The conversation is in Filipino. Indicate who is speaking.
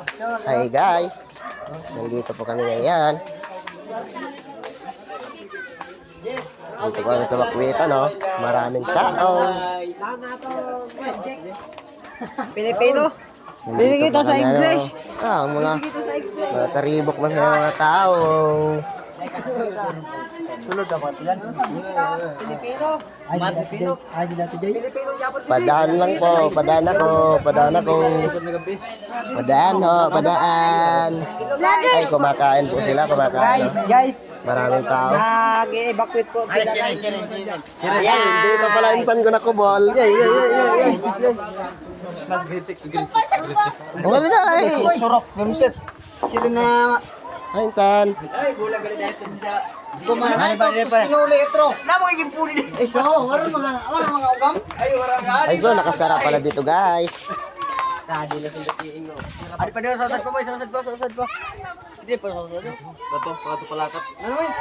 Speaker 1: Hi guys, nandito po kami ngayon. Dito po kami sa Makuita, no? Maraming tao.
Speaker 2: Pilipino.
Speaker 1: Nandito po
Speaker 2: sa
Speaker 1: kami,
Speaker 2: English.
Speaker 1: ang mga karibok man sa mga tao.
Speaker 2: Sunod dapat yan. Pilipino. Pilipino Japan.
Speaker 1: Padaan lang po, padaan ako. Padaan. Ay, kumakain po sila, kumakain.
Speaker 2: Guys.
Speaker 1: Maraming tao.
Speaker 2: Nag-evacuate po sila guys.
Speaker 1: Ayan, dito pala insan ko na kubol. Wala na ay.
Speaker 2: Surok, meruset. Sino na
Speaker 1: Ay, insan.
Speaker 2: kumain pa rin pa. Kilometro. Namo iging puli ni. Eso, wala mga ugam.
Speaker 1: Ay, so nakasara pala dito guys.
Speaker 2: Tadi na sa dating. Ari pa daw sa sad pa, sa sad pa. Hindi pa sa sad. Bato palakat. Ano yun?